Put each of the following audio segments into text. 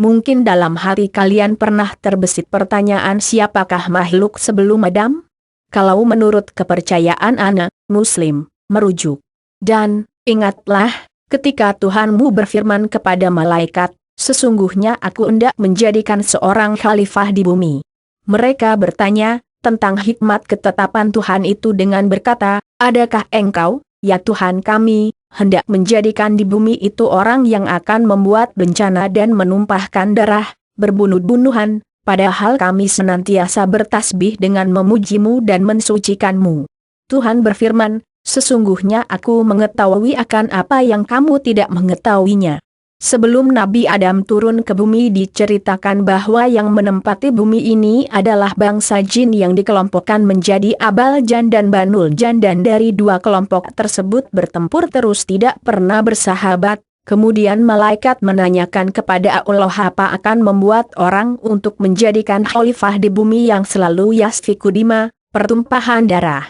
Mungkin dalam hati kalian pernah terbesit pertanyaan siapakah makhluk sebelum Adam? Kalau menurut kepercayaan anak Muslim, merujuk. Dan, ingatlah, ketika Tuhanmu berfirman kepada malaikat, sesungguhnya aku hendak menjadikan seorang khalifah di bumi. Mereka bertanya tentang hikmat ketetapan Tuhan itu dengan berkata, adakah engkau, ya Tuhan kami, hendak menjadikan di bumi itu orang yang akan membuat bencana dan menumpahkan darah, berbunuh-bunuhan, padahal kami senantiasa bertasbih dengan memujimu dan mensucikanmu. Tuhan berfirman, sesungguhnya aku mengetahui akan apa yang kamu tidak mengetahuinya. Sebelum Nabi Adam turun ke bumi diceritakan bahwa yang menempati bumi ini adalah bangsa jin yang dikelompokkan menjadi Abal Jan dan Banul Jan, dan dari dua kelompok tersebut bertempur terus tidak pernah bersahabat. Kemudian malaikat menanyakan kepada Allah apa akan membuat orang untuk menjadikan khalifah di bumi yang selalu yasfiku dima, pertumpahan darah.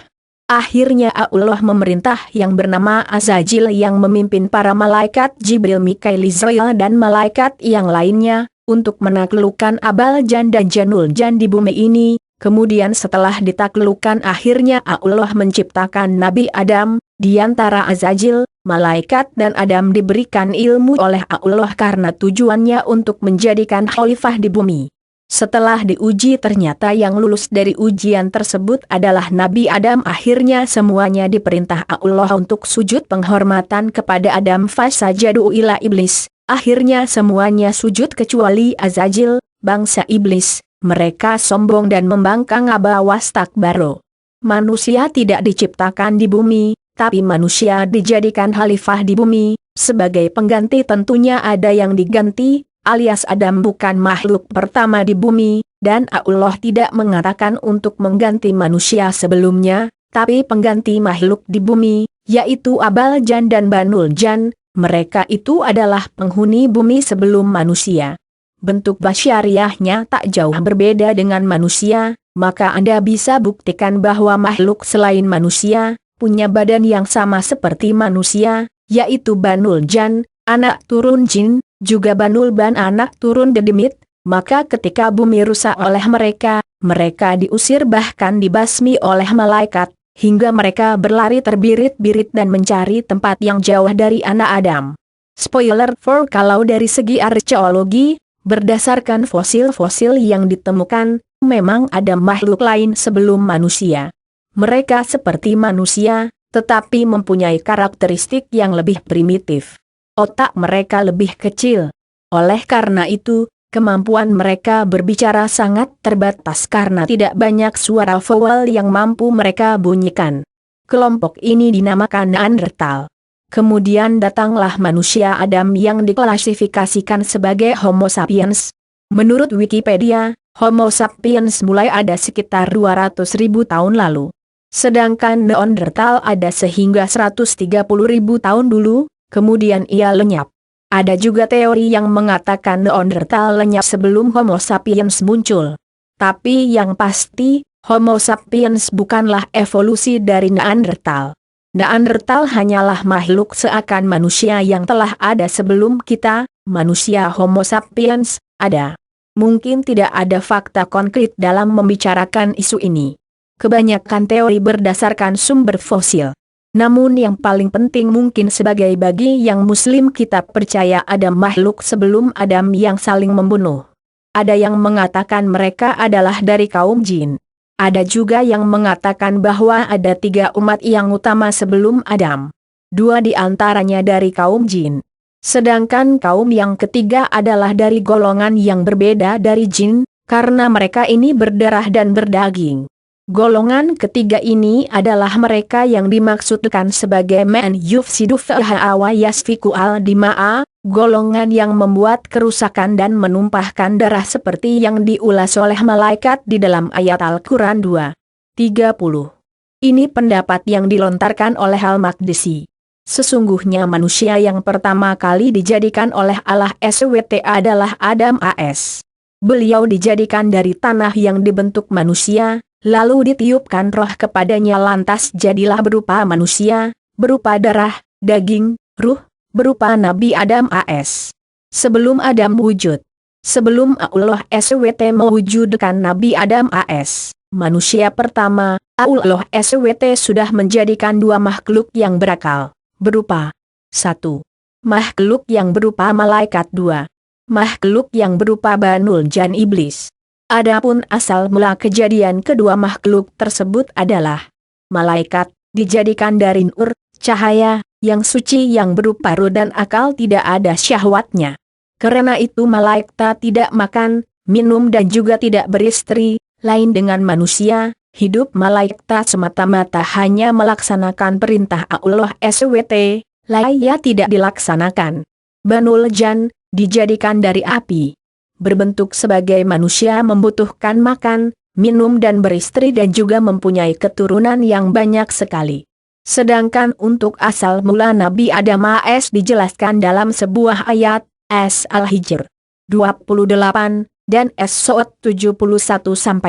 Akhirnya Allah memerintah yang bernama Azazil yang memimpin para malaikat Jibril, Mikail, Israel dan malaikat yang lainnya, untuk menaklukkan Abal Jan dan Janul Jan di bumi ini. Kemudian setelah ditaklukkan akhirnya Allah menciptakan Nabi Adam. Di antara Azazil, malaikat dan Adam diberikan ilmu oleh Allah karena tujuannya untuk menjadikan khalifah di bumi. Setelah diuji ternyata yang lulus dari ujian tersebut adalah Nabi Adam. Akhirnya semuanya diperintah Allah untuk sujud penghormatan kepada Adam, fasajadu ila iblis. Akhirnya semuanya sujud kecuali Azazil, bangsa iblis. Mereka sombong dan membangkang, aba wastakbaru. Manusia tidak diciptakan di bumi, tapi manusia dijadikan khalifah di bumi. Sebagai pengganti tentunya ada yang diganti, alias Adam bukan makhluk pertama di bumi, dan Allah tidak mengatakan untuk mengganti manusia sebelumnya, tapi pengganti makhluk di bumi, yaitu Abal Jan dan Banul Jan. Mereka itu adalah penghuni bumi sebelum manusia. Bentuk basyariahnya tak jauh berbeda dengan manusia, maka Anda bisa buktikan bahwa makhluk selain manusia punya badan yang sama seperti manusia, yaitu Banul Jan, anak turun jin, juga Banul Ban, anak turun dedemit. Maka ketika bumi rusak oleh mereka, mereka diusir bahkan dibasmi oleh malaikat, hingga mereka berlari terbirit-birit dan mencari tempat yang jauh dari anak Adam. Spoiler for kalau dari segi arkeologi, berdasarkan fosil-fosil yang ditemukan, memang ada makhluk lain sebelum manusia. Mereka seperti manusia, tetapi mempunyai karakteristik yang lebih primitif. Otak mereka lebih kecil. Oleh karena itu, kemampuan mereka berbicara sangat terbatas karena tidak banyak suara vowel yang mampu mereka bunyikan. Kelompok ini dinamakan Neanderthal. Kemudian datanglah manusia Adam yang diklasifikasikan sebagai Homo sapiens. Menurut Wikipedia, Homo sapiens mulai ada sekitar 200.000 tahun lalu. Sedangkan Neanderthal ada sehingga 130.000 tahun dulu. Kemudian ia lenyap. Ada juga teori yang mengatakan Neanderthal lenyap sebelum Homo sapiens muncul. Tapi yang pasti, Homo sapiens bukanlah evolusi dari Neanderthal. Neanderthal hanyalah makhluk seakan manusia yang telah ada sebelum kita, manusia Homo sapiens, ada. Mungkin tidak ada fakta konkret dalam membicarakan isu ini. Kebanyakan teori berdasarkan sumber fosil. Namun yang paling penting mungkin bagi yang muslim kita percaya ada makhluk sebelum Adam yang saling membunuh. Ada yang mengatakan mereka adalah dari kaum jin. Ada juga yang mengatakan bahwa ada 3 umat yang utama sebelum Adam. 2 di antaranya dari kaum jin. Sedangkan kaum yang ketiga adalah dari golongan yang berbeda dari jin, karena mereka ini berdarah dan berdaging. Golongan ketiga ini adalah mereka yang dimaksudkan sebagai man yufsidu fa'a wa yasfiku al-dima'a, golongan yang membuat kerusakan dan menumpahkan darah seperti yang diulas oleh malaikat di dalam ayat Al-Quran 2:30. Ini pendapat yang dilontarkan oleh Al-Maqdisi. Sesungguhnya manusia yang pertama kali dijadikan oleh Allah SWT adalah Adam AS. Beliau dijadikan dari tanah yang dibentuk manusia, lalu ditiupkan roh kepadanya lantas jadilah berupa manusia, berupa darah, daging, ruh, berupa Nabi Adam AS. Sebelum Adam wujud, Sebelum Allah SWT mewujudkan Nabi Adam AS, manusia pertama, Allah SWT sudah menjadikan dua makhluk yang berakal, berupa 1. Makhluk yang berupa malaikat, 2. Makhluk yang berupa Banul Jan iblis. Adapun asal mula kejadian kedua makhluk tersebut adalah malaikat, dijadikan dari nur, cahaya, yang suci yang berupa ruh dan akal tidak ada syahwatnya. Karena itu malaikat tidak makan, minum dan juga tidak beristri, lain dengan manusia, hidup malaikat semata-mata hanya melaksanakan perintah Allah SWT, lainnya tidak dilaksanakan. Banul Jan, dijadikan dari api. Berbentuk sebagai manusia membutuhkan makan, minum dan beristri dan juga mempunyai keturunan yang banyak sekali. Sedangkan untuk asal mula Nabi Adam AS dijelaskan dalam sebuah ayat, S Al-Hijr 28, dan S-Sot 71-72,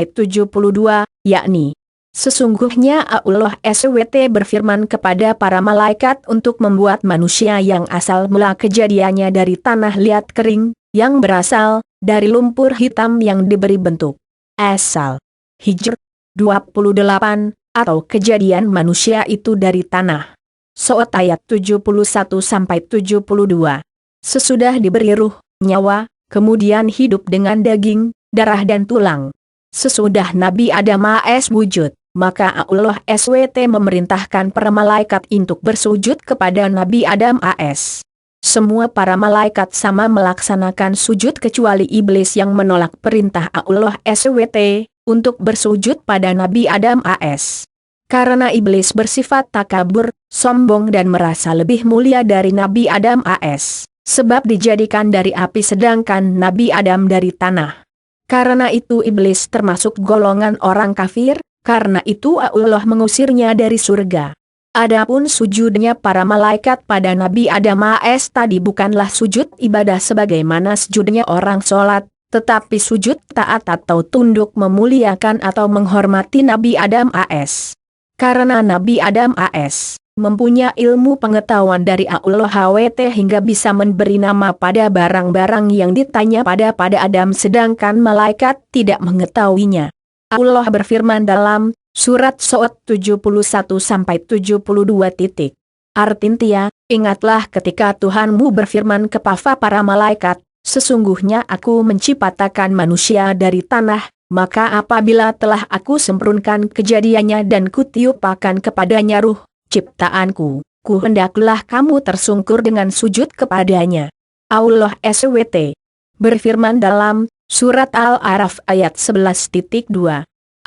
yakni, sesungguhnya Allah SWT berfirman kepada para malaikat untuk membuat manusia yang asal mula kejadiannya dari tanah liat kering, yang berasal dari lumpur hitam yang diberi bentuk asal. Hijr 28, atau kejadian manusia itu dari tanah. Sot ayat 71-72. Sesudah diberi ruh, nyawa, kemudian hidup dengan daging, darah dan tulang. Sesudah Nabi Adam AS wujud, maka Allah SWT memerintahkan para malaikat untuk bersujud kepada Nabi Adam AS. Semua para malaikat sama melaksanakan sujud kecuali iblis yang menolak perintah Allah SWT untuk bersujud pada Nabi Adam AS. Karena iblis bersifat takabur, sombong dan merasa lebih mulia dari Nabi Adam AS. Sebab dijadikan dari api sedangkan Nabi Adam dari tanah. Karena itu iblis termasuk golongan orang kafir, karena itu Allah mengusirnya dari surga. Adapun sujudnya para malaikat pada Nabi Adam AS tadi bukanlah sujud ibadah sebagaimana sujudnya orang sholat, tetapi sujud taat atau tunduk memuliakan atau menghormati Nabi Adam AS. Karena Nabi Adam AS mempunyai ilmu pengetahuan dari Allah SWT hingga bisa memberi nama pada barang-barang yang ditanya pada Adam sedangkan malaikat tidak mengetahuinya. Allah berfirman dalam surat Sot 71-72. Artinya, ingatlah ketika Tuhanmu berfirman kepada para malaikat, sesungguhnya aku menciptakan manusia dari tanah, maka apabila telah aku sempurnakan kejadiannya dan kutiupakan kepadanya ruh ciptaanku, hendaklah kamu tersungkur dengan sujud kepadanya. Allah SWT berfirman dalam surat Al-A'raf ayat 11.2.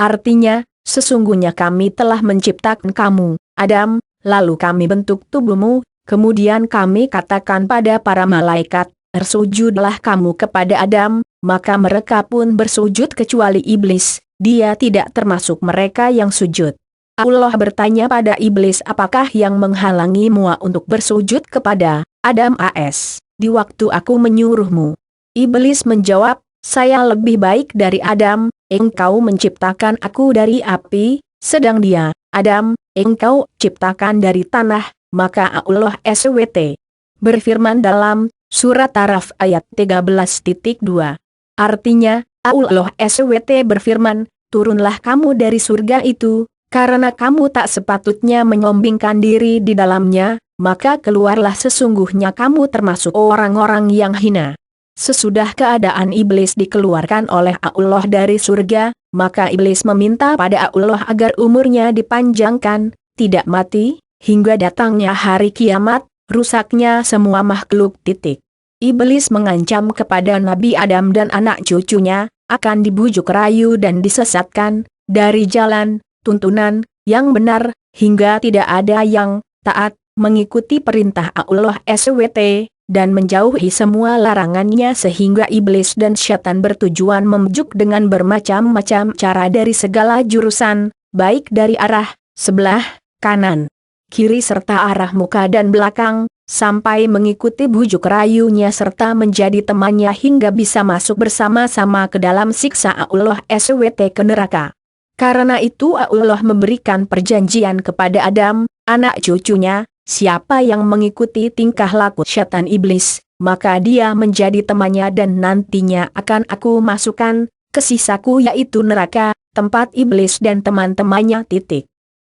Artinya, sesungguhnya kami telah menciptakan kamu, Adam, lalu kami bentuk tubuhmu, kemudian kami katakan pada para malaikat, bersujudlah kamu kepada Adam, maka mereka pun bersujud kecuali iblis, dia tidak termasuk mereka yang sujud. Allah bertanya pada iblis, apakah yang menghalangimu untuk bersujud kepada Adam AS di waktu aku menyuruhmu? Iblis menjawab, saya lebih baik dari Adam, engkau menciptakan aku dari api, sedang dia, Adam, engkau ciptakan dari tanah, maka Allah SWT berfirman dalam surat Araf ayat 13.2. Artinya, Allah SWT berfirman, turunlah kamu dari surga itu, karena kamu tak sepatutnya menyombongkan diri di dalamnya, maka keluarlah sesungguhnya kamu termasuk orang-orang yang hina. Sesudah keadaan iblis dikeluarkan oleh Allah dari surga, maka iblis meminta pada Allah agar umurnya dipanjangkan, tidak mati, hingga datangnya hari kiamat, rusaknya semua makhluk. Iblis mengancam kepada Nabi Adam dan anak cucunya, akan dibujuk rayu dan disesatkan dari jalan tuntunan yang benar, hingga tidak ada yang taat, mengikuti perintah Allah SWT, dan menjauhi semua larangannya sehingga iblis dan syaitan bertujuan membujuk dengan bermacam-macam cara dari segala jurusan, baik dari arah sebelah kanan, kiri serta arah muka dan belakang, sampai mengikuti bujuk rayunya serta menjadi temannya hingga bisa masuk bersama-sama ke dalam siksa Allah SWT ke neraka. Karena itu Allah memberikan perjanjian kepada Adam, anak cucunya, siapa yang mengikuti tingkah laku syaitan iblis, maka dia menjadi temannya dan nantinya akan aku masukkan ke sisaku yaitu neraka, tempat iblis dan teman-temannya.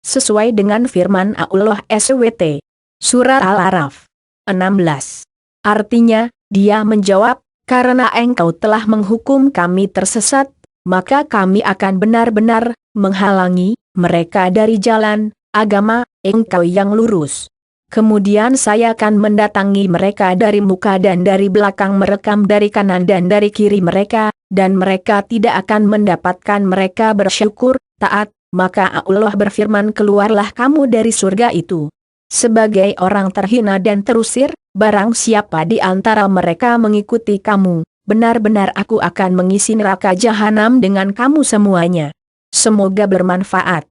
Sesuai dengan firman Allah SWT. Surat Al-Araf 16. Artinya, dia menjawab, karena engkau telah menghukum kami tersesat, maka kami akan benar-benar menghalangi mereka dari jalan agama engkau yang lurus. Kemudian saya akan mendatangi mereka dari muka dan dari belakang, merekam dari kanan dan dari kiri mereka, dan mereka tidak akan mendapatkan mereka bersyukur, taat, maka Allah berfirman, keluarlah kamu dari surga itu sebagai orang terhina dan terusir, barang siapa di antara mereka mengikuti kamu, benar-benar aku akan mengisi neraka jahanam dengan kamu semuanya. Semoga bermanfaat.